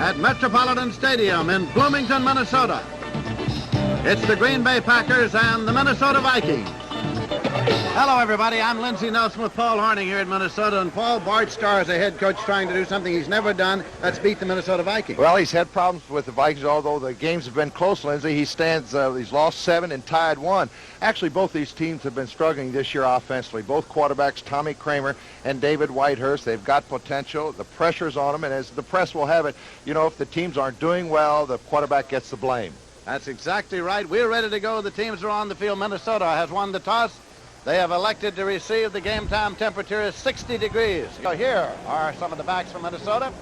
at Metropolitan Stadium in Bloomington, Minnesota. It's the Green Bay Packers and the Minnesota Vikings. Hello, everybody. I'm Lindsey Nelson with Paul Horning here in Minnesota. And Paul, Bart Starr is a head coach trying to do something he's never done. That's beat the Minnesota Vikings. Well, he's had problems with the Vikings, although the games have been close, Lindsey. He's lost 7 and tied 1. Actually, both these teams have been struggling this year offensively. Both quarterbacks, Tommy Kramer and David Whitehurst, they've got potential. The pressure's on them, and as the press will have it, if the teams aren't doing well, the quarterback gets the blame. That's exactly right. We're ready to go. The teams are on the field. Minnesota has won the toss. They have elected to receive. The game time temperature is 60 degrees. So here are some of the backs from Minnesota.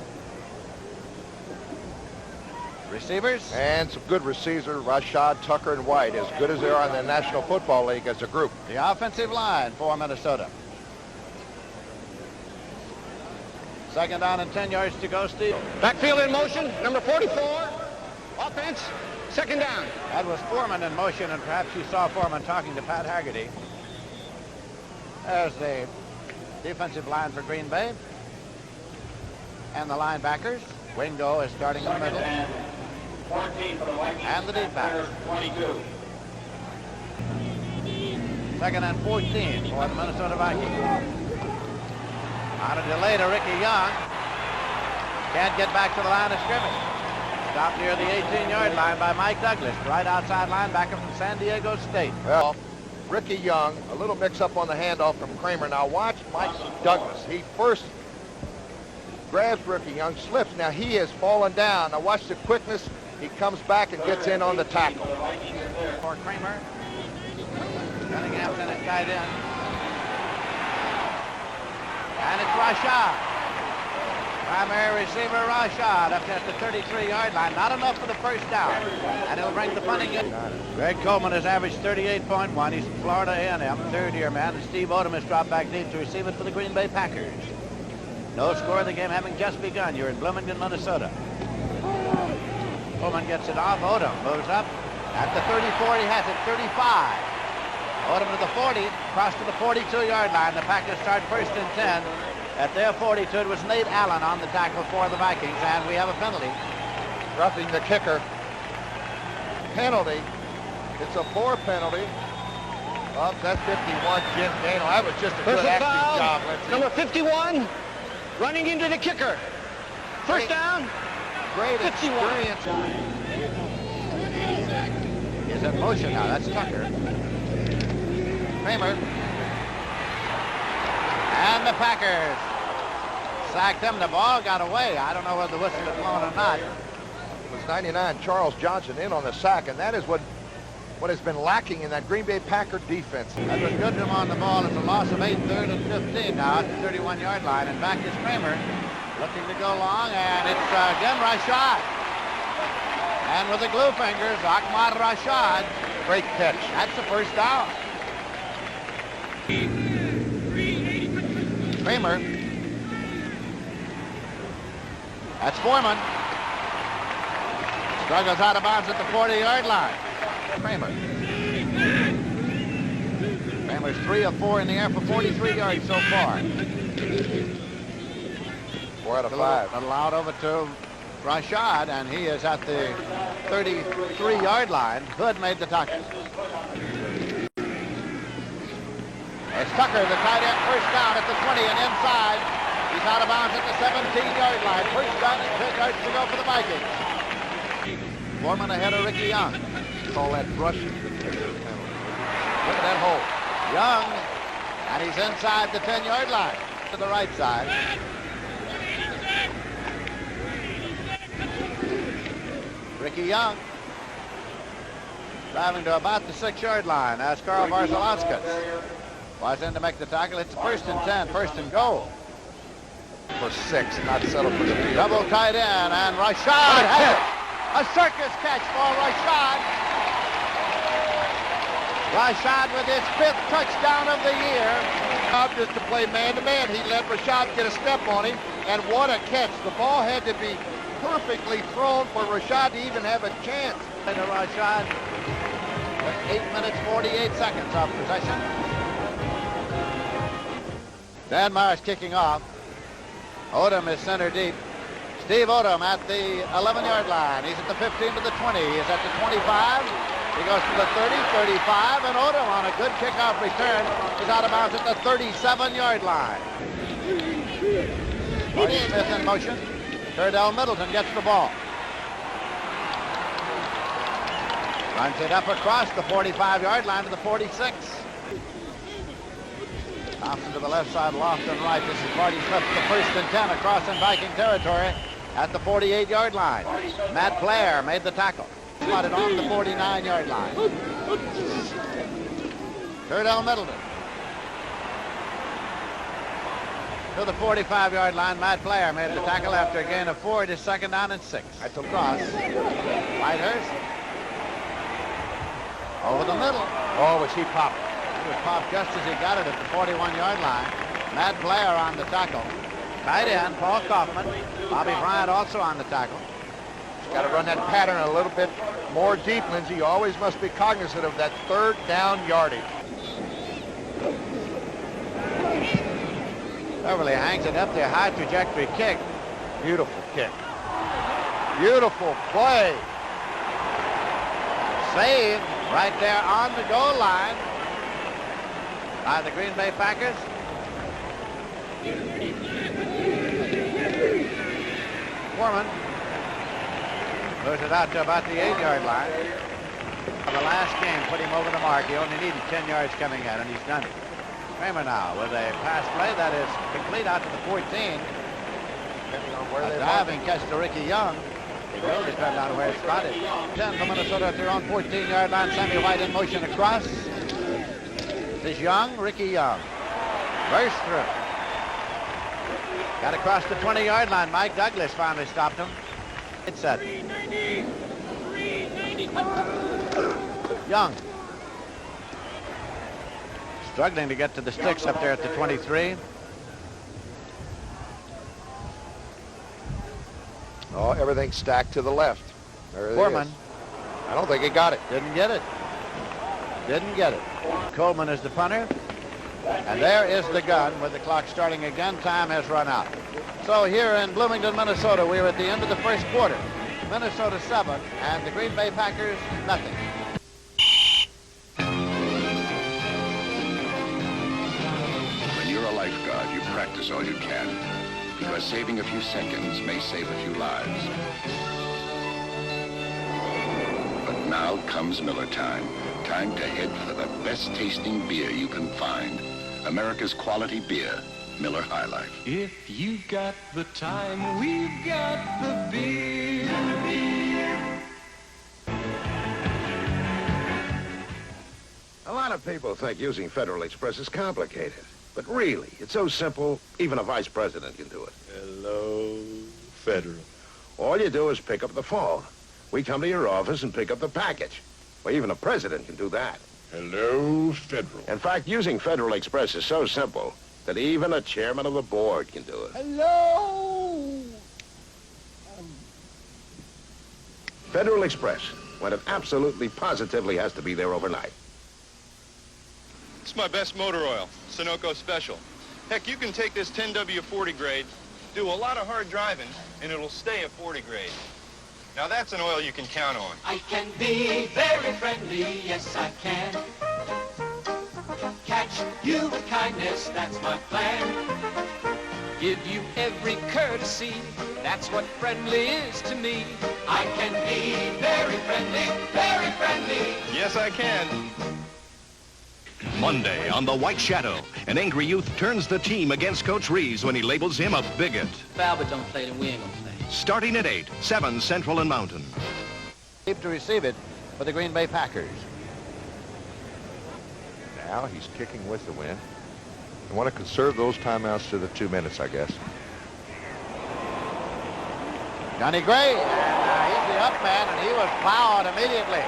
Receivers. And some good receivers, Rashad, Tucker, and White, as good as they are in the National Football League as a group. The offensive line for Minnesota. Second down and 10 yards to go, Steve. Backfield in motion, number 44. Offense, second down. That was Foreman in motion, and perhaps you saw Foreman talking to Pat Haggerty. There's the defensive line for Green Bay. And the linebackers. Wingo is starting in the middle. 14 for the Vikings. And the deep back. 22. Second and 14 for the Minnesota Vikings. On a delay to Ricky Young. Can't get back to the line of scrimmage. Stopped near the 18-yard line by Mike Douglas, right outside linebacker from San Diego State. Well, Ricky Young, a little mix-up on the handoff from Kramer. Now watch Mike Douglas. He first grabs Ricky Young, slips. Now he has fallen down. Now watch the quickness. He comes back and gets in on the tackle. For Kramer. Cunningham's in at tight end. And it's Rashad. Primary receiver Rashad up at the 33-yard line. Not enough for the first down. And he'll bring the punting in. Greg Coleman has averaged 38.1. He's from Florida A&M, third-year man. And Steve Odom has dropped back deep to receive it for the Green Bay Packers. No score of the game having just begun. You're in Bloomington, Minnesota. Coleman gets it off. Odom moves up. At the 34, he has it 35. Odom to the 40, across to the 42-yard line. The Packers start first and 10. At their 42, it was Nate Allen on the tackle for the Vikings, and we have a penalty. Roughing the kicker. Penalty. It's a 4 penalty. Oh, that's 51, Jim Daniel. That was just a good Personal acting foul. job, Lindsey. Number 51, running into the kicker. First down. Great 51. experience. He's in motion now. That's Tucker. Kramer. And the Packers sacked him. The ball got away. I don't know whether the whistle is blown or not. It was 99, Charles Johnson in on the sack, and that is what has been lacking in that Green Bay Packer defense. That was Goodrum on the ball. It's a loss of 8, third and 15 now at the 31-yard line. And back is Kramer looking to go long, and it's again Rashad. And with the glue fingers, Ahmad Rashad. Great catch. That's the first down. Kramer. That's Foreman. Struggles out of bounds at the 40-yard line. Kramer. Kramer's 3 of 4 in the air for 43 yards so far. 4 out of 5. Allowed over to Rashad, and he is at the 33-yard line. Hood made the tackle. It's Tucker, the tight end, first down at the 20 and inside. He's out of bounds at the 17-yard line. First down and 10 yards to go for the Vikings. Foreman ahead of Ricky Young. Call that brushing. Look at that hole. Young, and he's inside the 10-yard line to the right side. Ricky Young driving to about the 6-yard line as Carl Varsalauskas was in to make the tackle. It's first and 10, first and goal. For 6, not settled for the field. Double tight end, and Rashad has it. A circus catch for Rashad. Rashad with his 5th touchdown of the year. Job is to play man-to-man. He let Rashad get a step on him, and what a catch. The ball had to be perfectly thrown for Rashad to even have a chance. And Rashad with 8 minutes, 48 seconds of possession. Dan Myers kicking off. Odom is center deep. Steve Odom at the 11-yard line. He's at the 15 to the 20. He's at the 25. He goes to the 30, 35, and Odom on a good kickoff return is out of bounds at the 37-yard line. Marty Smith in motion. Curdell Middleton gets the ball. Runs it up across the 45-yard line to the 46. Thompson to the left side, Lofton right. This is Marty Smith, the 1st and 10 across in Viking territory at the 48-yard line. Matt Blair made the tackle. Slotted on the 49-yard line. Curdell Middleton. To the 45-yard line, Matt Blair made the tackle after a gain of 4. It is 2nd down and 6. At the cross. Whitehurst. Over the middle. Oh, was he popped? He was popped just as he got it at the 41-yard line. Matt Blair on the tackle. Tight end, Paul Kaufman. Bobby Bryant also on the tackle. Got to run that pattern a little bit more deep, Lindsey. You always must be cognizant of that 3rd down yardage. Beverly hangs it up there, high trajectory kick. Beautiful kick. Beautiful play. Saved right there on the goal line by the Green Bay Packers. Foreman moves it out to about the 8-yard line. The last game put him over the mark. He only needed 10 yards coming in, and he's done it. Kramer now with a pass play that is complete out to the 14. Depending on where A they diving catch to Ricky Young. It will depend on where it's spotted. 10 for Minnesota at their own 14-yard line. Sammy White in motion across. This is Young, Ricky Young. Burst through. Got across the 20-yard line. Mike Douglas finally stopped him. It's set. Young. Struggling to get to the sticks up there at the 23. Oh, everything's stacked to the left. There it Foreman. is. I don't think he got it. Didn't get it. Didn't get it. Coleman is the punter. And there is the gun with the clock starting again. Time has run out. So here in Bloomington, Minnesota, we're at the end of the first quarter. Minnesota 7 and the Green Bay Packers nothing. When you're a lifeguard, you practice all you can, because saving a few seconds may save a few lives. But now comes Miller time. Time to head for the best tasting beer you can find. America's quality beer, Miller High Life. If you got the time, we've got the beer. A lot of people think using Federal Express is complicated. But really, it's so simple, even a vice president can do it. Hello, Federal. All you do is pick up the phone. We come to your office and pick up the package. Well, even a president can do that. Hello, Federal. In fact, using Federal Express is so simple that even a chairman of the board can do it. Hello! Federal Express, when it absolutely positively has to be there overnight. It's my best motor oil, Sunoco Special. Heck, you can take this 10W40 grade, do a lot of hard driving, and it'll stay at 40 grade. Now that's an oil you can count on. I can be very friendly, yes I can. Catch you with kindness, that's my plan. Give you every courtesy, that's what friendly is to me. I can be very friendly, very friendly. Yes, I can. Monday on The White Shadow, an angry youth turns the team against Coach Reeves when he labels him a bigot. If Albert don't play, then we ain't gonna play. Starting at 8, 7 Central and Mountain. Deep to receive it for the Green Bay Packers. Now he's kicking with the wind. You want to conserve those timeouts to the 2 minutes, I guess. Johnny Gray, and he's the up man, and he was plowed immediately.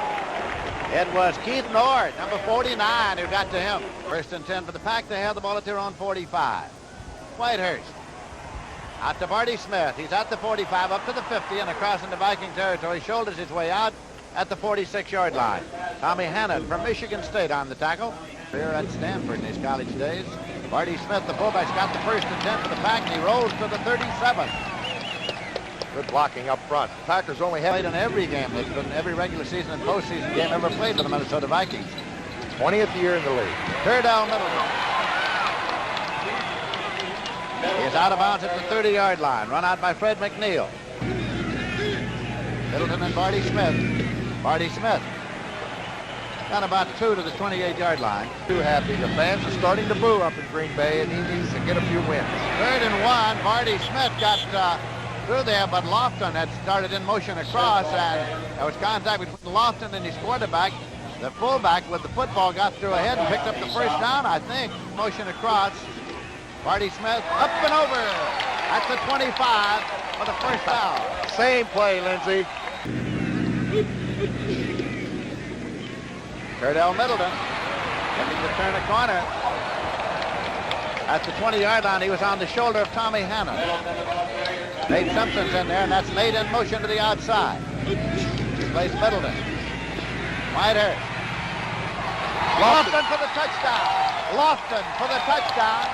It was Keith Nord, number 49, who got to him. 1st and 10 for the Pack. They have the ball at their own 45. Whitehurst. Out to Marty Smith. He's at the 45, up to the 50, and across into Viking territory. Shoulders his way out at the 46-yard line. Tommy Hannon from Michigan State on the tackle. Here at Stanford in his college days. Marty Smith, the fullback's got the 1st and 10 for the Pack, and he rolls to the 37. Good blocking up front. Packers only have Played in every game. It's been every regular season and postseason game ever played for the Minnesota Vikings. 20th year in the league. Third down, Middleton. He's out of bounds at the 30-yard line. Run out by Fred McNeil. Middleton and Barty Smith. Barty Smith. Got about 2 to the 28-yard line. Too happy. The fans are starting to boo up in Green Bay, and he needs to get a few wins. 3rd and 1. Barty Smith got through there, but Lofton had started in motion across, and there was contact between Lofton and his quarterback. The fullback with the football got through ahead and picked up the first down, I think. Motion across. Barty Smith up and over at the 25 for the first down. Same play, Lindsey. Curdell Middleton looking to turn a corner. At the 20-yard line, he was on the shoulder of Tommy Hanna. Nate Simpson's in there, and that's Nate in motion to the outside. Plays Middleton. Whitehurst. Lofton for the touchdown. Lofton for the touchdown.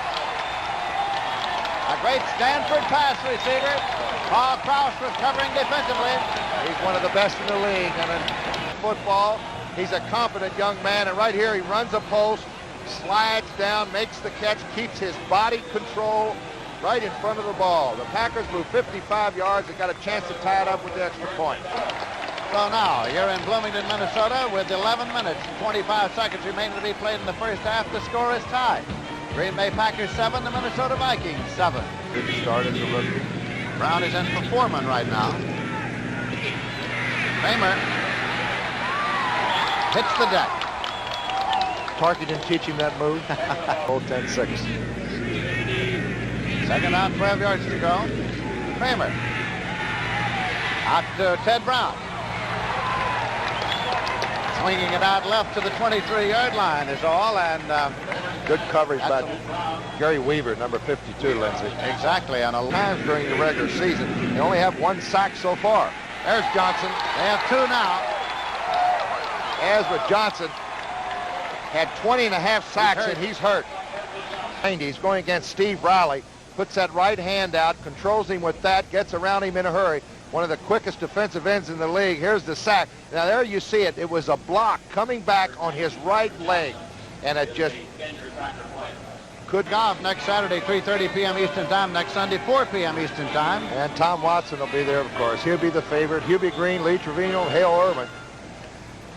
A great Stanford pass receiver. Paul Krause was covering defensively. He's one of the best in the league. And in football, he's a competent young man. And right here, he runs a post, slides down, makes the catch, keeps his body control right in front of the ball. The Packers move 55 yards and got a chance to tie it up with the extra point. So now, you're in Bloomington, Minnesota with 11 minutes and 25 seconds remaining to be played in the first half. The score is tied. Green Bay Packers 7, the Minnesota Vikings 7. Good start as a rookie. Brown is in for Foreman right now. Kramer hits the deck. Parkey didn't teach him that move. Hold 10-6. Second down, 12 yards to go. Kramer. Out to Ted Brown. Swinging it out left to the 23-yard line is all, and good coverage by Gary Weaver, number 52, Lindsey. Exactly, and a times during the regular season, they only have 1 sack so far. There's Johnson. They have 2 now. Ezra Johnson had 20 and a half sacks, and he's hurt. He's going against Steve Riley. Puts that right hand out, controls him with that, gets around him in a hurry. One of the quickest defensive ends in the league. Here's the sack. Now there you see it. It was a block coming back on his right leg, and it just could golf next Saturday, 3:30 p.m. Eastern Time. Next Sunday, 4 p.m. Eastern Time. And Tom Watson will be there, of course. He'll be the favorite. Hubie Green, Lee Trevino, Hale Irvin.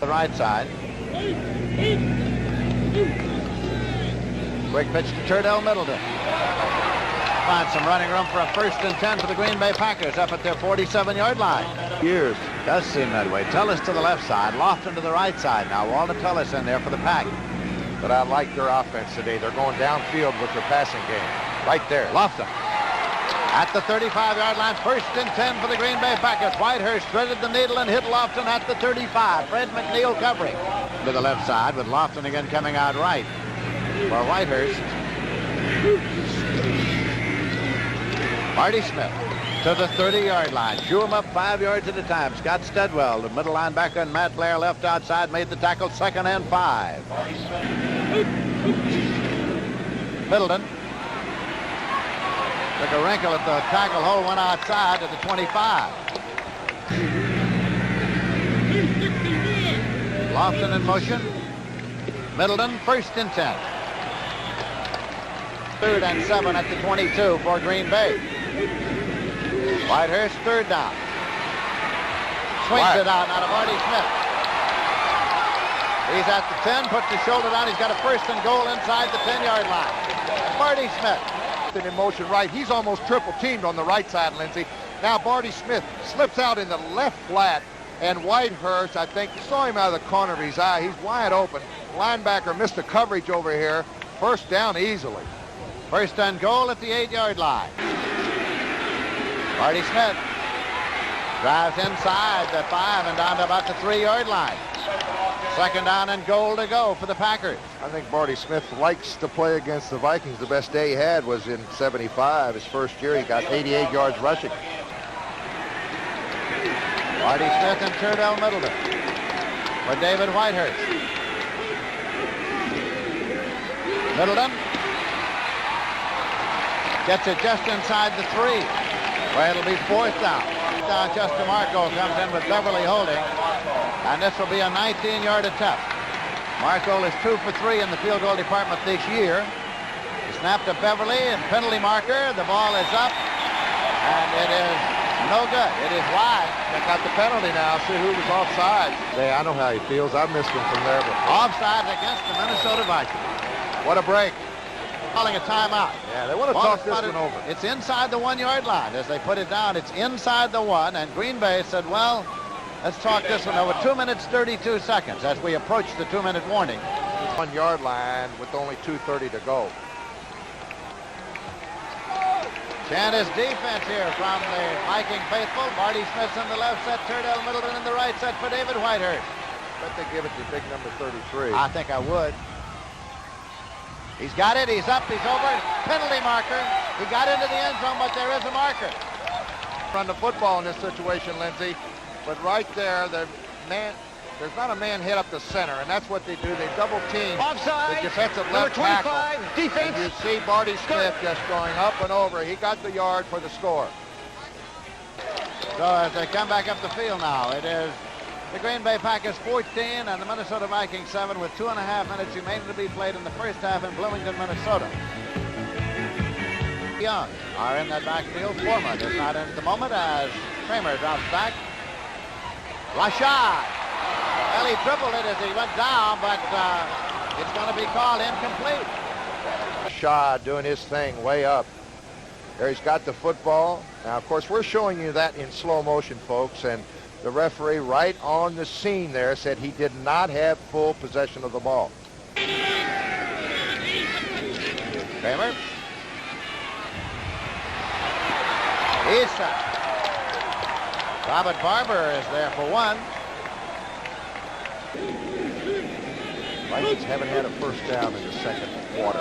The right side. Quick pitch to Turdell Middleton. Find some running room for a 1st and 10 for the Green Bay Packers up at their 47-yard line. Years. Does seem that way. Tullis to the left side, Lofton to the right side. Now Walter Tullis in there for the Pack. But I like their offense today. They're going downfield with their passing game. Right there. Lofton. At the 35-yard line, 1st and 10 for the Green Bay Packers. Whitehurst threaded the needle and hit Lofton at the 35. Fred McNeil covering. To the left side with Lofton again coming out right for Whitehurst. Marty Smith to the 30-yard line. Shoo him up 5 yards at a time. Scott Studwell, the middle linebacker, and Matt Blair left outside, made the tackle. 2nd and 5. Middleton took a wrinkle at the tackle hole, went outside to the 25. Lofton in motion. Middleton, 1st and 10. 3rd and 7 at the 22 for Green Bay. Whitehurst, 3rd down. Swings it out now to Marty Smith. He's at the 10, puts the shoulder down. He's got a 1st and goal inside the 10-yard line. Marty Smith. In motion right. He's almost triple teamed on the right side, Lindsey. Now Barty Smith slips out in the left flat, and Whitehurst, I think, saw him out of the corner of his eye. He's wide open. Linebacker missed the coverage over here. 1st down easily. 1st and goal at the 8-yard line. Marty Smith drives inside the 5 and down to about the 3-yard line. 2nd down and goal to go for the Packers. I think Barty Smith likes to play against the Vikings. The best day he had was in '75. His first year, he got 88 yards rushing. Marty Smith and Turdell Middleton with David Whitehurst. Middleton gets it just inside the 3, where it'll be 4th down. touchdown. Chester Marco comes in with Beverly holding. And this will be a 19-yard attempt. Marco is 2 for 3 in the field goal department this year. He snapped to Beverly and penalty marker. The ball is up. And it is no good. It is wide. They got the penalty now. See who was offside. I know how he feels. I missed him from there. But Offside against the Minnesota Vikings. what a break. Calling a timeout. Yeah, they want to talk this one over. It's inside the 1-yard line. As they put it down, it's inside the 1. And Green Bay said, well, let's talk this one over. 2 minutes, 32 seconds as we approach the 2-minute warning. 1-yard line with only 2:30 to go. Chanda's defense here from the Viking faithful. Marty Smith's in the left set, Turdell Middleton in the right set for David Whitehurst. Bet they give it to big number 33. I think I would. He's got it, he's up, he's over. Penalty marker. He got into the end zone, but there is a marker. Run the football in this situation, Lindsey. But right there, there's not a man hit up the center, and that's what they do. They double team Offside. the defensive Number left tackle. 25, defense. And you see Marty Smith just going up and over. He got the yard for the score. So as they come back up the field now, it is the Green Bay Packers 14 and the Minnesota Vikings 7 with 2.5 minutes remaining to be played in the first half in Bloomington, Minnesota. Young are in that backfield. Foreman is not in at the moment as Kramer drops back. Rashad. Well, he tripled it as he went down, but it's going to be called incomplete. Shaw doing his thing way up. There he's got the football. Now, of course, we're showing you that in slow motion, folks, and the referee right on the scene there said he did not have full possession of the ball. Kramer. Issa. Robert Barber is there for 1. Vikings haven't had a first down in the second quarter.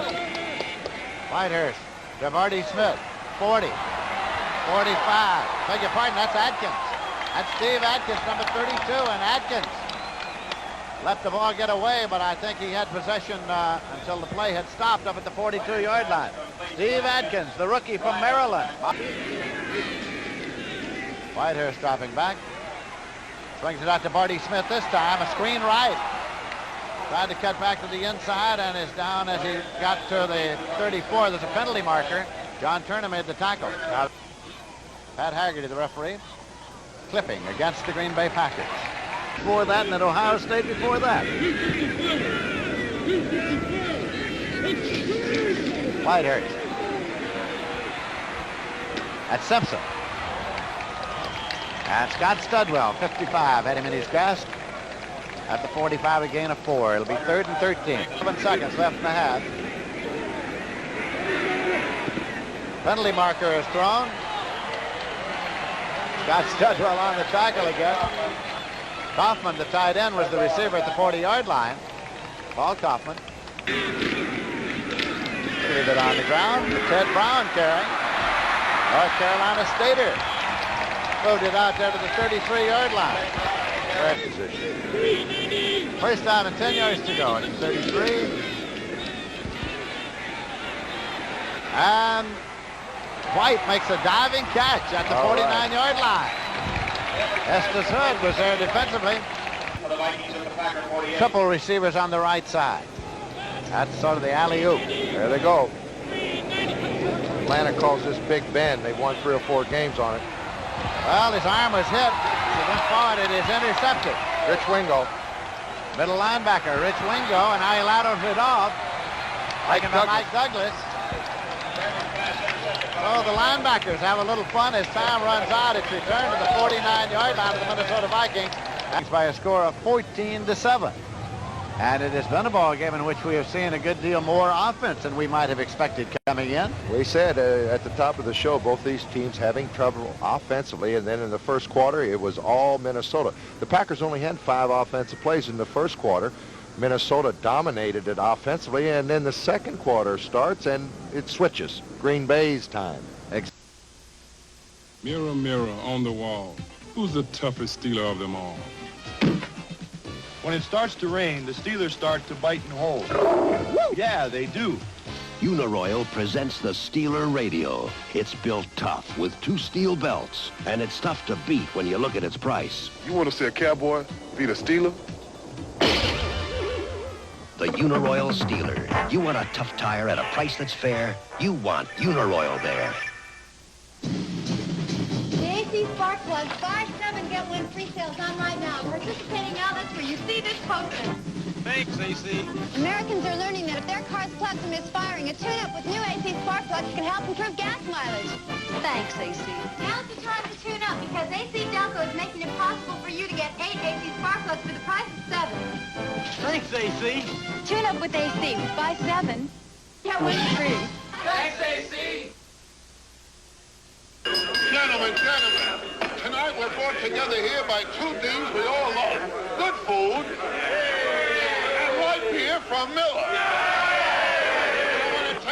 Whitehurst to Marty Smith. 40. 45. Beg your pardon, that's Atkins. That's Steve Atkins, number 32, and Atkins let the ball get away, but I think he had possession until the play had stopped up at the 42-yard line. Steve Atkins, the rookie from Maryland. Whitehurst dropping back. Swings it out to Marty Smith this time. A screen right. Tried to cut back to the inside and is down as he got to the 34. There's a penalty marker. John Turner made the tackle. Now, Pat Haggerty, the referee, clipping against the Green Bay Packers. Before that, and at Ohio State before that. Whitehurst. That's Simpson. And Scott Studwell, 55, had him in his grasp. At the 45, a gain of 4. It'll be 3rd and 13. 7 seconds left in the half. Penalty marker is thrown. Scott Studwell on the tackle again. Kaufman, the tight end, was the receiver at the 40-yard line. Paul Kaufman. Leave it on the ground. Ted Brown carrying. North Carolina Stater. Moved it out there to the 33-yard line. First down and 10 yards to go. It's 33. And White makes a diving catch at the 49-yard line. Estes Hood was there defensively. Triple receivers on the right side. That's sort of the alley-oop. There they go. Atlanta calls this Big Ben. They've won 3 or 4 games on it. Well, his arm was hit. He went forward. It is intercepted. Rich Wingo. Middle linebacker, Rich Wingo, and now he laterals it off. Taken by Mike Douglas. So the linebackers have a little fun as time runs out. It's returned to the 49-yard line of the Minnesota Vikings. That's by a score of 14-7. And it has been a ball game in which we have seen a good deal more offense than we might have expected coming in. We said at the top of the show, both these teams having trouble offensively, and then in the first quarter, it was all Minnesota. The Packers only had 5 offensive plays in the first quarter. Minnesota dominated it offensively, and then the second quarter starts, and it switches. Green Bay's time. Mirror, mirror on the wall, who's the toughest Steeler of them all? When it starts to rain, the Steelers start to bite and hold. Yeah, they do. Uniroyal presents the Steeler Radio. It's built tough with 2 steel belts, and it's tough to beat when you look at its price. You want to see a cowboy beat a Steeler? The Uniroyal Steeler. You want a tough tire at a price that's fair? You want Uniroyal there. The AC Spark Plug 5/7 get one free sales on right now. Participating outlets where you see this poster. Thanks, AC. Americans are learning that if their car's plugs are misfiring, a tune-up with new AC Spark Plugs can help improve gas mileage. Thanks, AC. Now's the time to tune up because AC Delco is making it possible for you to get 8 AC Spark Plugs for the price of 7. Thanks, AC. Tune up with AC. Buy 7. Get one free. Thanks, AC. Gentlemen, tonight we're brought together here by 2 things we all love. Good food and light beer from Miller.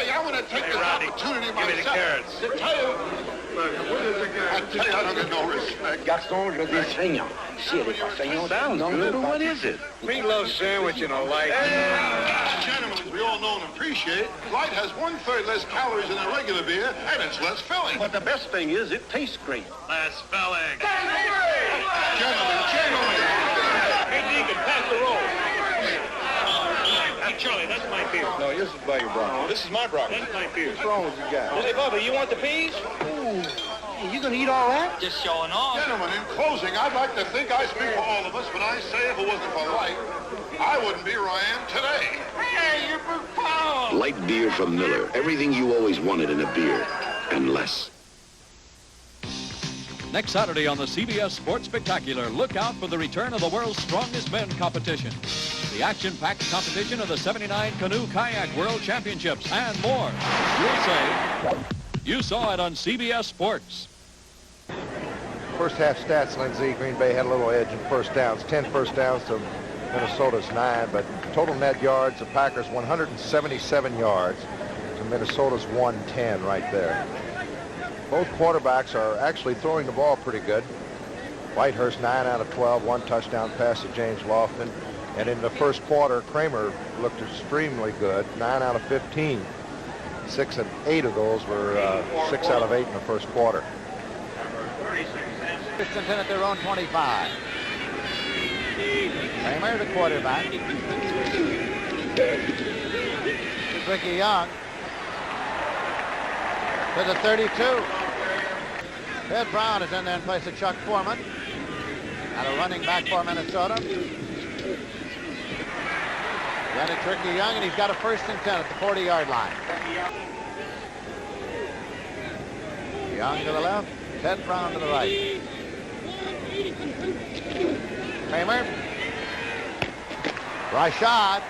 I want to take this opportunity myself to tell you, I don't know respect. Garçon, je dis saignant. Si elle est pas saignante, What is it? Meatloaf sandwich and a light. Gentlemen, as we all know and appreciate, light has 1/3 less calories than a regular beer, and it's less filling. But the best thing is it tastes great. Less filling. Gentlemen. Hey, Deacon, pass the roll. Hey, Charlie, that's my beer. No, this is by your broccoli. This is my broccoli. That's my beer. What's wrong with you guys? Hey, Bubba, you want the peas? You gonna eat all that? Just showing off. Gentlemen, in closing, I'd like to think I speak for all of us when I say if it wasn't for light, I wouldn't be where I am today. Hey, you're profound. Light beer from Miller. Everything you always wanted in a beer, and less. Next Saturday on the CBS Sports Spectacular, look out for the return of the world's strongest men competition. The action-packed competition of the 79 Canoe Kayak World Championships and more. You'll say, you saw it on CBS Sports. First half stats, Lindsey, Green Bay had a little edge in first downs. 10 first downs to Minnesota's 9, but total net yards, the Packers 177 yards to Minnesota's 110 right there. Both quarterbacks are actually throwing the ball pretty good. Whitehurst 9 out of 12, 1 touchdown pass to James Lofton. And in the first quarter, Kramer looked extremely good, 9 out of 15. 6 of 8 of those were 6 out of 8 in the first quarter. First and 10 at their own 25. Kramer, the quarterback. Ricky Young to the 32. Ted Brown is in there in place of Chuck Foreman. And a running back for Minnesota. Then it's Ricky Young, and he's got a first and 10 at the 40-yard line. Young to the left, Ted Brown to the right. Kramer. Rashad.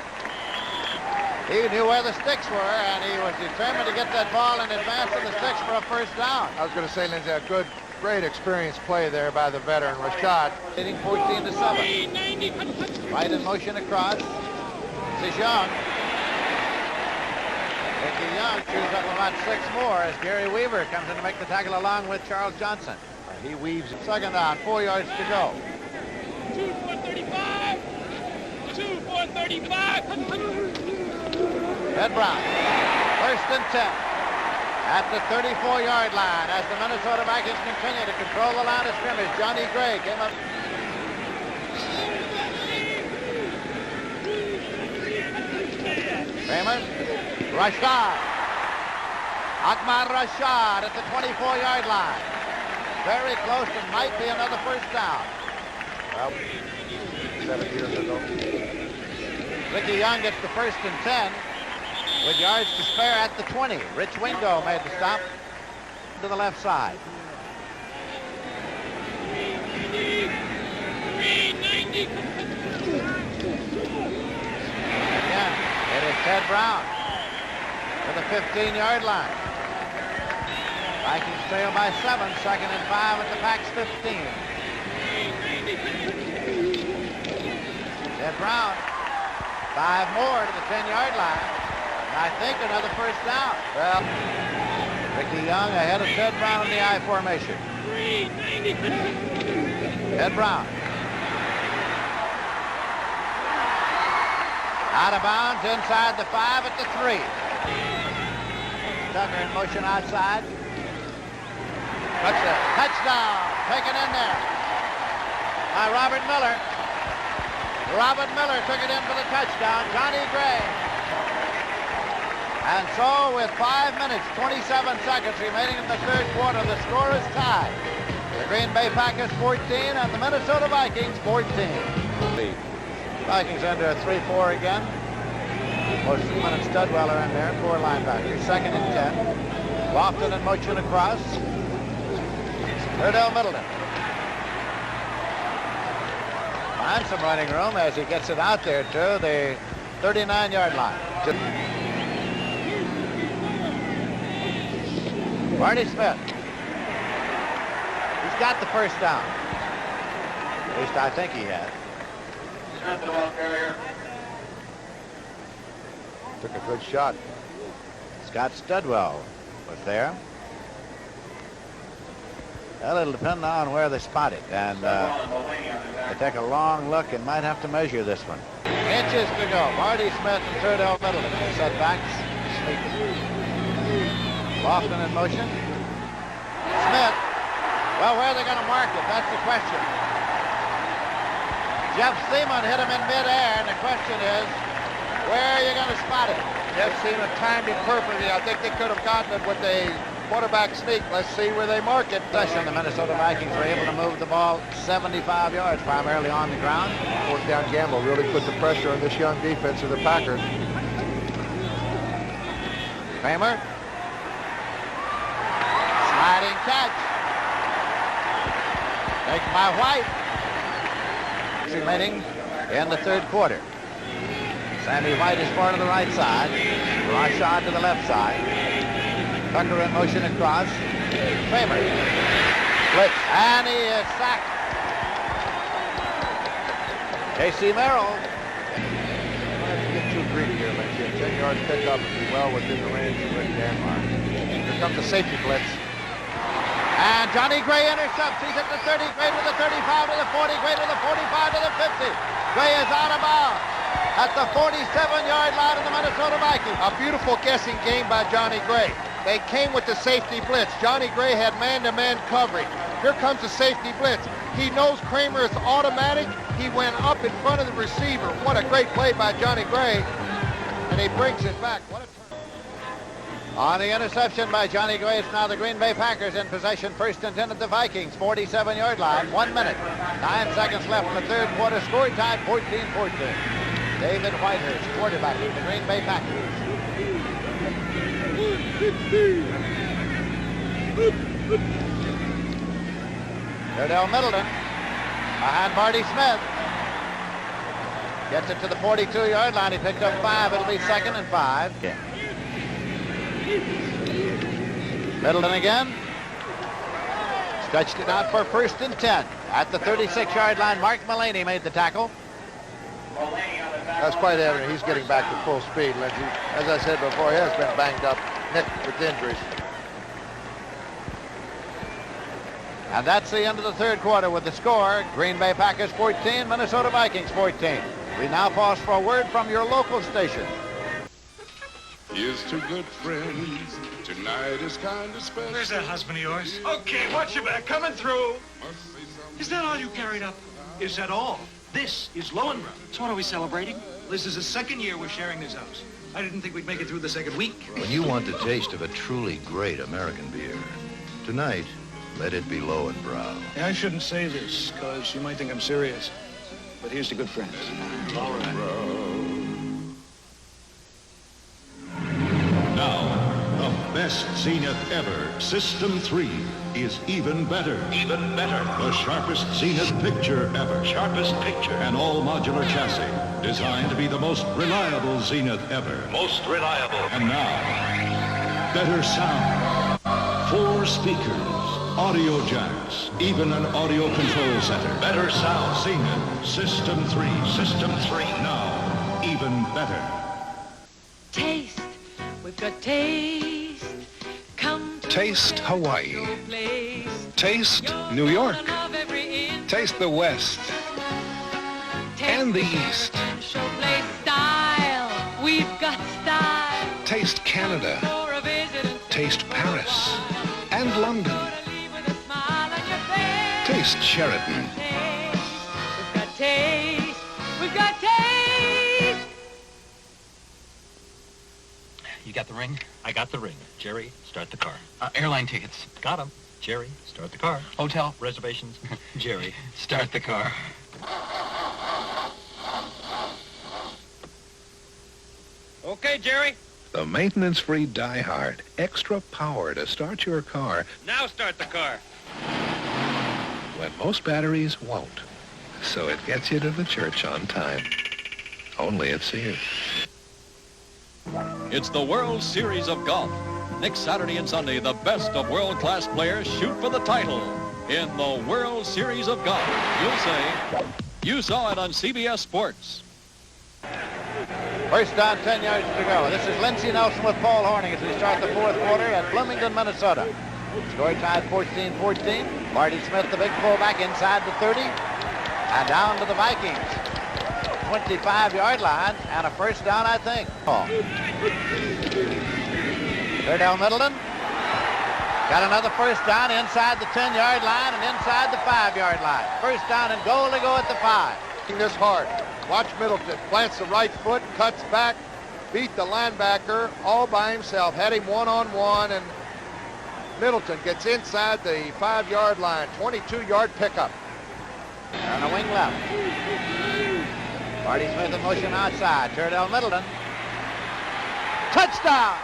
He knew where the sticks were, and he was determined to get that ball in advance of the sticks for a first down. I was going to say, Lindsey, a great experienced play there by the veteran Rashad. Hitting 14-7. Right in motion across. This is Young. Ricky Young chews up about 6 more as Gary Weaver comes in to make the tackle along with Charles Johnson. He weaves it. Second down, 4 yards to go. 2 for 35. 2 for 35. Ted Brown, first and 10 at the 34-yard line as the Minnesota Vikings continue to control the line of scrimmage. Johnny Gray came up. Kramer, Rashad, Ahmad Rashad at the 24-yard line. Very close and might be another first down. Well, 7 years ago. Ricky Young gets the first and 10 with yards to spare at the 20. Rich Wingo made the stop to the left side. Again, it is Ted Brown to the 15-yard line. Vikings trail by 7, second and 5 at the Pack's 15. Ted Brown, 5 more to the 10-yard line. And I think another first down. Well, Ricky Young ahead of Ted Brown in the I formation. Ted Brown. Out of bounds inside the 5 at the 3. Tucker in motion outside. Touchdown. Taken in there by Robert Miller. Robert Miller took it in for the touchdown. Johnny Gray. And so with 5 minutes, 27 seconds remaining in the third quarter, the score is tied. The Green Bay Packers 14 and the Minnesota Vikings 14. The Vikings under a 3-4 again. Postman and Studwell are in there, 4 linebackers. Second and 10. Lofton in motion across. Erdell Middleton. Finds some running room as he gets it out there to the 39-yard line. Marty Smith. He's got the first down. At least I think he has. Took a good shot. Scott Studwell was there. Well, it'll depend on where they spot it. And they take a long look and might have to measure this one. Inches to go. Marty Smith and Erdell Middleton. Setbacks. Lofton in motion. Smith. Well, where are they going to mark it? That's the question. Jeff Seaman hit him in midair, and the question is, where are you going to spot it? Jeff Seaman timed it perfectly. I think they could have gotten it with a quarterback sneak. Let's see where they mark it. The Minnesota Vikings were able to move the ball 75 yards, primarily on the ground. Fourth down gamble really put the pressure on this young defense of the Packers. Kramer. Sliding catch. Taken by White. Remaining in the third quarter. Sammy White is far to the right side. Rashad to the left side. Tucker in motion across. Kramer. Blitz. And he is sacked. J.C. Merrill. Don't get too greedy here, Lindsay. A 10-yard pickup would be well within the range of Rick Danmar. Here comes the safety blitz. And Johnny Gray intercepts. He's at the 30, Gray to the 35, to the 40, Gray to the 45, to the 50. Gray is out of bounds at the 47-yard line of the Minnesota Vikings. A beautiful guessing game by Johnny Gray. They came with the safety blitz. Johnny Gray had man-to-man coverage. Here comes the safety blitz. He knows Kramer is automatic. He went up in front of the receiver. What a great play by Johnny Gray. And he brings it back. What a turn. On the interception by Johnny Gray, it's now the Green Bay Packers in possession. First and 10 at the Vikings, 47-yard line. 1 minute. 9 seconds left in the third quarter. Score time 14-14. David Whitehurst, quarterback of the Green Bay Packers. Erdell Middleton behind Marty Smith. Gets it to the 42-yard line. He picked up 5. It'll be 2nd and 5. Yeah. Middleton again. Stretched it out for 1st and 10. At the 36-yard line, Mark Mullaney made the tackle. That's quite evident. He's getting back to full speed, Lindsey. As I said before, he has been banged up, nicked with injuries. And that's the end of the third quarter with the score. Green Bay Packers 14, Minnesota Vikings 14. We now pause for a word from your local station. Here's to good friends. Tonight is kind of special. Where's that husband of yours? Okay, watch your back. Coming through. Is that all you carried up? Is that all? This is Lowenbrow. So what are we celebrating? This is the second year we're sharing this house. I didn't think we'd make it through the second week. When you want the taste of a truly great American beer, tonight, let it be Lowenbrow. I shouldn't say this, because you might think I'm serious. But here's to good friends. All right. Now, the best Zenith ever, System 3, is even better. Even better. The sharpest Zenith picture ever. Sharpest picture. An all-modular chassis, designed to be the most reliable Zenith ever. Most reliable. And now, better sound. 4 speakers, audio jacks, even an audio control center. Better sound. Zenith System 3. System 3. Now, even better. Taste. We've got taste. Come to Taste Hawaii. place. Taste New York. Taste the West. And the East. Play style. We've got style. Taste Canada. For a visit and Taste Paris and London. Taste Sheraton. We've got taste. We've got taste. You got the ring? I got the ring. Jerry, start the car. Airline tickets. Got them. Jerry, start the car. Hotel reservations. Jerry, start the car. Okay, Jerry. The maintenance-free Die Hard. Extra power to start your car Now start the car. when most batteries won't. So it gets you to the church on time. Only at Sears. It's the World Series of Golf. Next Saturday and Sunday, the best of world-class players shoot for the title in the World Series of Golf. You'll say, you saw it on CBS Sports. First down, 10 yards to go. This is Lindsey Nelson with Paul Horning as we start the fourth quarter at Bloomington, Minnesota. Score tied 14-14. Marty Smith, the big fullback, inside the 30 and down to the Vikings. 25-yard line and a first down, I think. Cordell Middleton got another first down inside the 10-yard line and inside the 5-yard line. First down and goal to go at the 5. This hard. Watch Middleton plants the right foot, cuts back, beat the linebacker all by himself. Had him one-on-one, and Middleton gets inside the 5-yard line. 22-yard pickup. On a wing left. Marty Smith in motion outside. Cordell Middleton. Touchdown!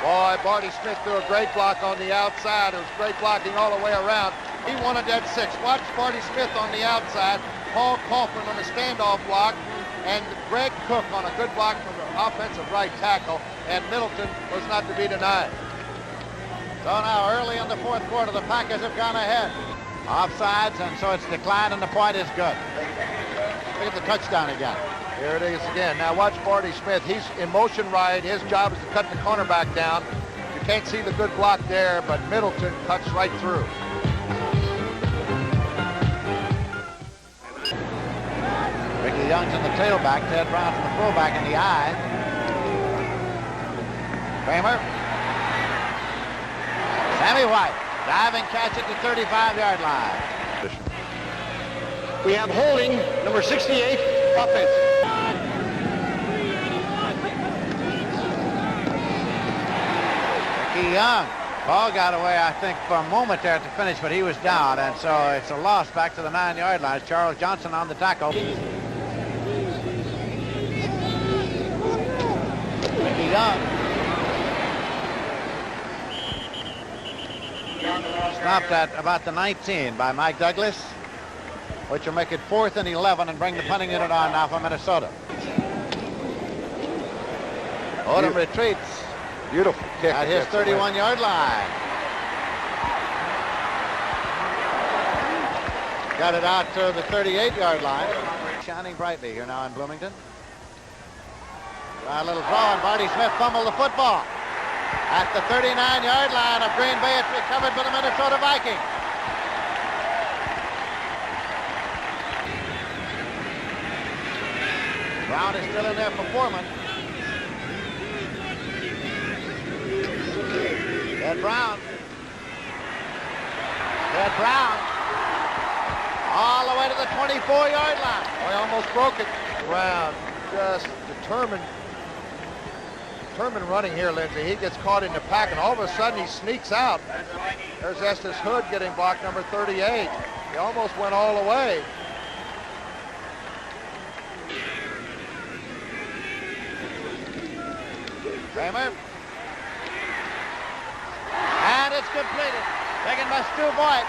Boy, Marty Smith threw a great block on the outside. It was great blocking all the way around. He wanted that 6. Watch Marty Smith on the outside. Paul Kaufman on the standoff block. And Greg Cook on a good block from the offensive right tackle. And Middleton was not to be denied. So now early in the fourth quarter, the Packers have gone ahead. Offsides, and so it's declined, and the point is good. Look at the touchdown again. Here it is again. Now watch Marty Smith. He's in motion right. His job is to cut the cornerback down. You can't see the good block there, but Middleton cuts right through. Ricky Young's in the tailback. Ted Brown's in the fullback in the eye. Kramer. Sammy White. Diving catch at the 35-yard line. We have holding, number 68, offense. Ricky Young. Ball got away, I think, for a moment there at the finish, but he was down, and so it's a loss back to the 9-yard line. Charles Johnson on the tackle. Ricky Young. Stopped at about the 19 by Mike Douglas, which will make it 4th and 11 and bring the punting unit on now for Minnesota. Odom retreats. Beautiful kick At his 31-yard line. Got it out to the 38-yard line. Shining brightly here now in Bloomington. A little draw, and Marty Smith fumbled the football. At the 39-yard line of Green Bay, it's recovered by the Minnesota Vikings. Brown is still in there for Foreman. Ted Brown. Ted Brown. All the way to the 24-yard line. He almost broke it. Brown just determined running here, Lindsey. He gets caught in the pack, and all of a sudden he sneaks out. There's Estes Hood getting blocked, number 38. He almost went all the way. Kramer. And it's completed. Taken by Stu Boyd.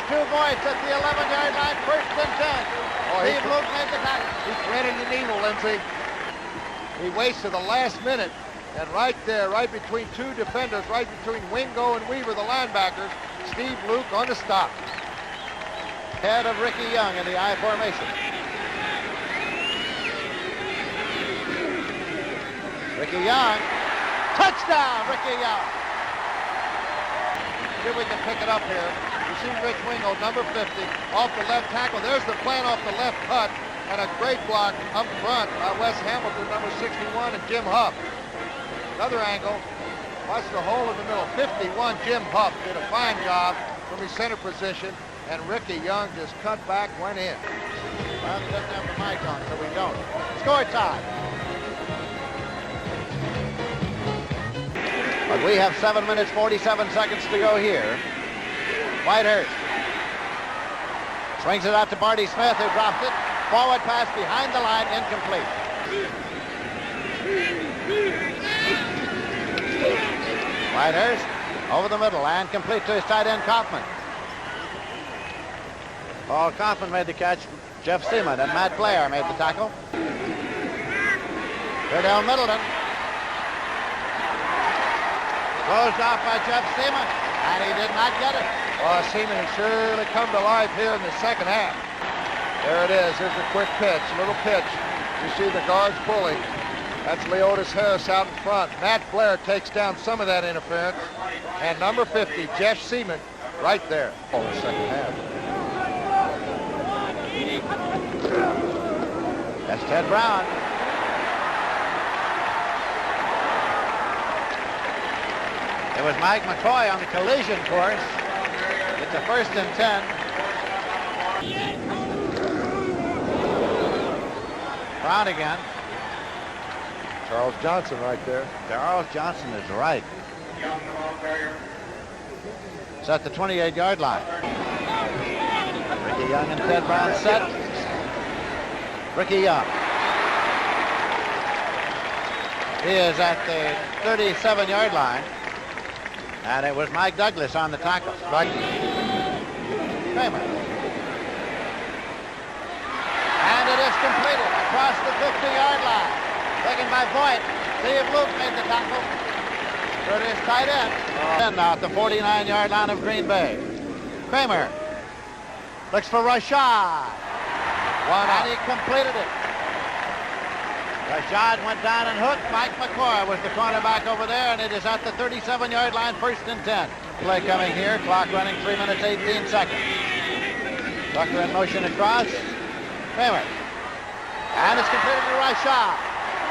Stu Boyd at the 11-yard line, 1st and 10. Steve Luke made the tackle. He threaded the needle, Lindsey. He waits to the last minute. And right there, right between two defenders, right between Wingo and Weaver, the linebackers, Steve Luke on the stop. Head of Ricky Young in the I formation. Ricky Young. Touchdown, Ricky Young. See if we can pick it up here. You see Rich Wingo, number 50, off the left tackle. There's the plan off the left cut. And a great block up front by Wes Hamilton, number 61, and Jim Huff. Another angle. Watch the hole in the middle. 51, Jim Huff did a fine job from his center position, and Ricky Young just cut back, went in. Well, he doesn't have the mic on, so we don't. Score time. But we have 7 minutes, 47 seconds to go here. Whitehurst swings it out to Barty Smith, who dropped it. Forward pass behind the line, incomplete. Whitehurst over the middle and complete to his tight end Kaufman. Paul Kaufman made the catch. Jeff Seaman and Matt Blair made the tackle. Verdell Middleton. Closed off by Jeff Seaman, and he did not get it. Well, Seaman has surely come to life here in the second half. There it is. Here's a quick pitch, a little pitch. You see the guards pulling. That's Leotis Harris out in front. Matt Blair takes down some of that interference. And number 50, Jeff Seaman, right there. Oh, the second half. That's Ted Brown. It was Mike McCoy on the collision course. It's a 1st and 10. Brown again. Charles Johnson right there. Charles Johnson is right. It's at the 28-yard line. Ricky Young and Ted Brown set. Ricky Young. He is at the 37-yard line. And it was Mike Douglas on the tackle. Kramer. And it is completed across the 50-yard line. Taken by Voigt. Steve Luke made the tackle. For his tight end. And now at the 49-yard line of Green Bay. Kramer looks for Rashad. And he completed it. Rashad went down and hooked. Mike McCoy was the cornerback over there, and it is at the 37-yard line, 1st and 10. Play coming here, clock running 3 minutes, 18 seconds. Tucker in motion across. Kramer. And it's completed to Rashad.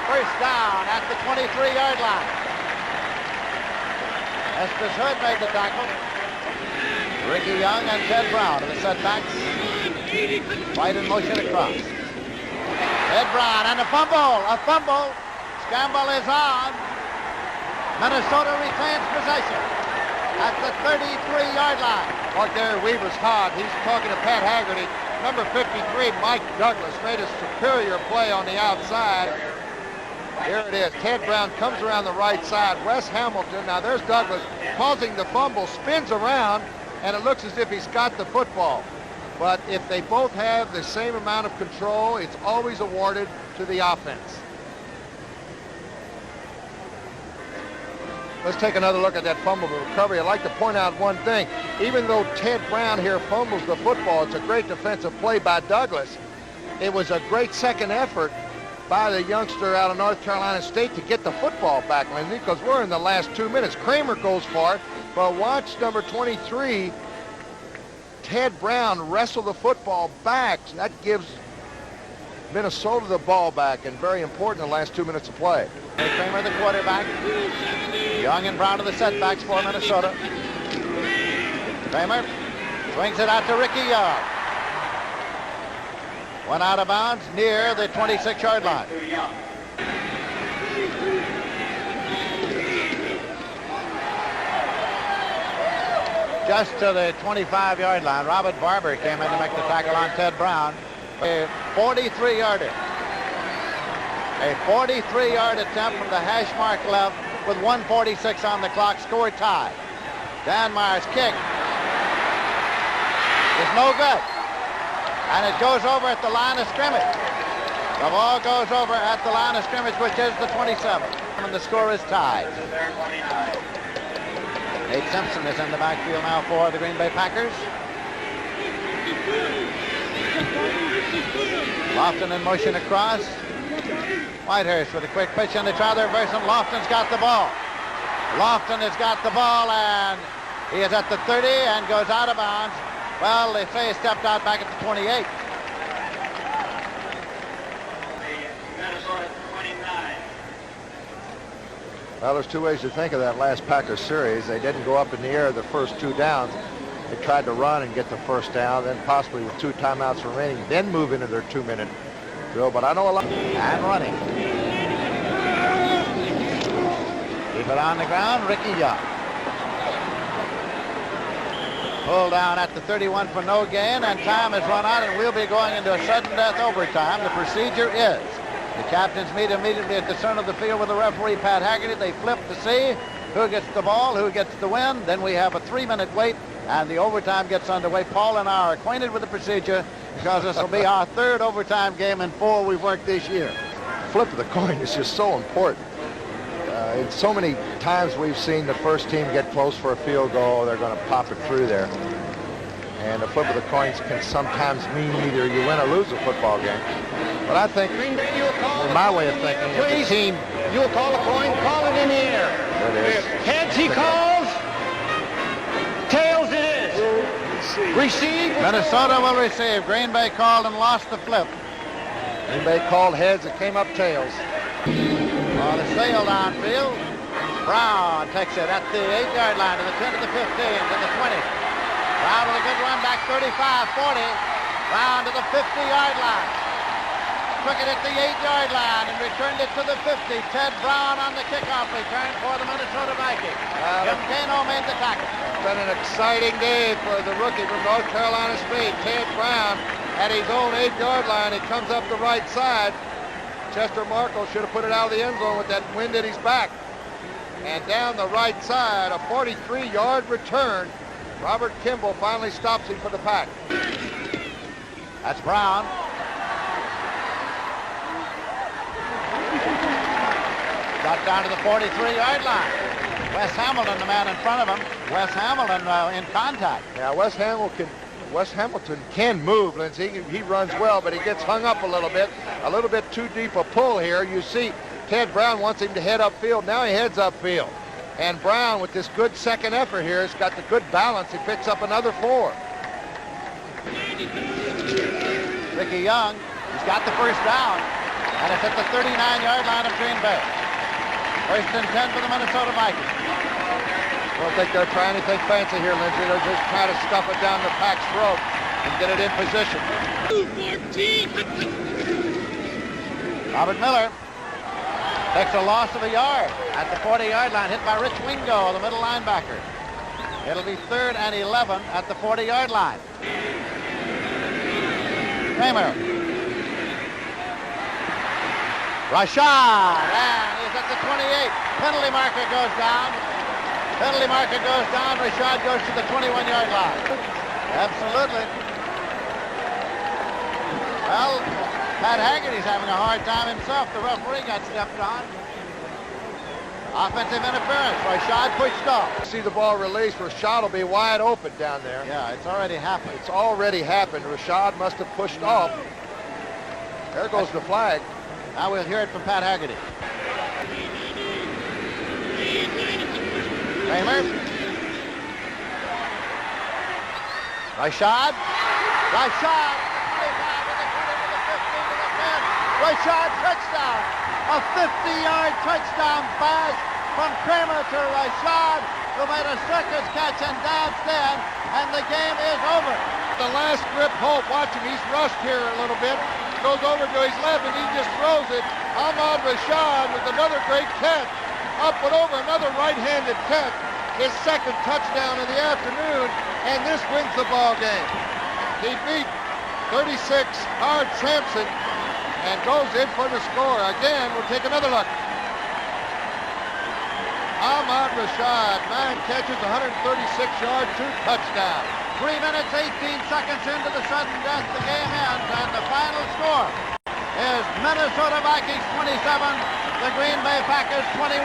1st down at the 23-yard line. Estes Hood made the tackle. Ricky Young and Ted Brown are the setbacks. White in motion across. Ted Brown and a fumble. Scramble is on. Minnesota retains possession at the 33-yard line. Well, Gary Weaver's hot. He's talking to Pat Haggerty. Number 53, Mike Douglas, made a superior play on the outside. Here it is. Ted Brown comes around the right side. Wes Hamilton, now there's Douglas, causing the fumble, spins around, and it looks as if he's got the football. But if they both have the same amount of control, it's always awarded to the offense. Let's take another look at that fumble recovery. I'd like to point out one thing. Even though Ted Brown here fumbles the football, it's a great defensive play by Douglas. It was a great second effort by the youngster out of North Carolina State to get the football back, Lindsey, because we're in the last 2 minutes. Kramer goes for it, but watch number 23, Ted Brown, wrestle the football back. That gives Minnesota the ball back, and very important in the last 2 minutes of play. Kramer, the quarterback. Young and Brown are the setbacks for Minnesota. Kramer swings it out to Ricky Young. One out of bounds near the 26-yard line. Just to the 25-yard line, Robert Barber came in to make the tackle on Ted Brown. A 43-yarder. A 43-yard attempt from the hash mark left with 1:46 on the clock. Score tie. Dan Myers' kick is no good. And it goes over at the line of scrimmage. The ball goes over at the line of scrimmage, which is the 27. And the score is tied. Nate Simpson is in the backfield now for the Green Bay Packers. Lofton in motion across. Whitehurst with a quick pitch and they try the reverse, and Lofton's got the ball. Lofton has got the ball, and he is at the 30 and goes out of bounds. Well, they say he stepped out back at the 28. Well, there's two ways to think of that last Packers series. They didn't go up in the air the first 2 downs. They tried to run and get the first down, then possibly with 2 timeouts remaining, then move into their 2-minute drill. But I know a lot. And running. Keep it on the ground, Ricky Young. Pulled down at the 31 for no gain, and time has run out, and we'll be going into a sudden death overtime. The procedure is the captains meet immediately at the center of the field with the referee, Pat Haggerty. They flip to see who gets the ball, who gets the win. Then we have a 3-minute wait, and the overtime gets underway. Paul and I are acquainted with the procedure because this will be our 3rd overtime game in 4 we've worked this year. Flip of the coin is just so important. In so many times we've seen the first team get close for a field goal, they're going to pop it through there. And the flip of the coins can sometimes mean either you win or lose a football game. But I think, in my way of thinking, if the team... You'll call a coin, call it in the air. It is. Heads he calls. Tails it is. Receive. Minnesota will receive. Green Bay called and lost the flip. Green Bay called heads, it came up tails. On the sail downfield. Brown takes it at the 8-yard line to the 10 to the 15 to the 20. Brown with a good run back 35, 40. Brown to the 50-yard line. Took it at the 8-yard line and returned it to the 50. Ted Brown on the kickoff return for the Minnesota Vikings. Jim Cano made the tackle. It's been an exciting day for the rookie from North Carolina State, Ted Brown, at his own 8-yard line. It comes up the right side. Chester Markle should have put it out of the end zone with that wind at his back. And down the right side, a 43-yard return. Robert Kimball finally stops him for the pack. That's Brown. Got down to the 43-yard line. Wes Hamilton, the man in front of him. Wes Hamilton in contact. Yeah, Wes Hamilton can move, Lindsey. He runs well, but he gets hung up a little bit too deep a pull here. You see, Ted Brown wants him to head upfield. Now he heads upfield. And Brown, with this good second effort here, has got the good balance. He picks up another 4. Ricky Young, he's got the first down, and it's at the 39-yard line of Green Bay. 1st and 10 for the Minnesota Vikings. I don't think they're trying anything fancy here, Lindsey. They're just trying to stuff it down the pack's throat and get it in position. 214. Robert Miller takes a loss of a yard at the 40-yard line, hit by Rich Wingo, the middle linebacker. It'll be 3rd and 11 at the 40-yard line. Kramer. Rashad, and he's at the 28. Penalty marker goes down. Penalty marker goes down. Rashad goes to the 21-yard line. Absolutely. Well, Pat Haggerty's having a hard time himself. The referee got stepped on. Offensive interference. Rashad pushed off. See the ball released. Rashad will be wide open down there. Yeah, it's already happened. It's already happened. Rashad must have pushed off. There goes the flag. Now we'll hear it from Pat Haggerty. Kramer. Rashad. Rashad. Rashad touchdown. A 50-yard touchdown pass from Kramer to Rashad, who made a circus catch and danced in, and the game is over. The last grip Hope, watch him, he's rushed here a little bit. Goes over to his left and he just throws it. Ahmad Rashad with another great catch. Up and over, another right-handed catch. His 2nd touchdown in the afternoon, and this wins the ball game. He beat 36 Hard Sampson and goes in for the score. Again, we'll take another look. Ahmad Rashad, 9 catches, 136 yards, 2 touchdowns. 3 minutes, 18 seconds into the sudden death, the game ends, and the final score is Minnesota Vikings 27, the Green Bay Packers 21.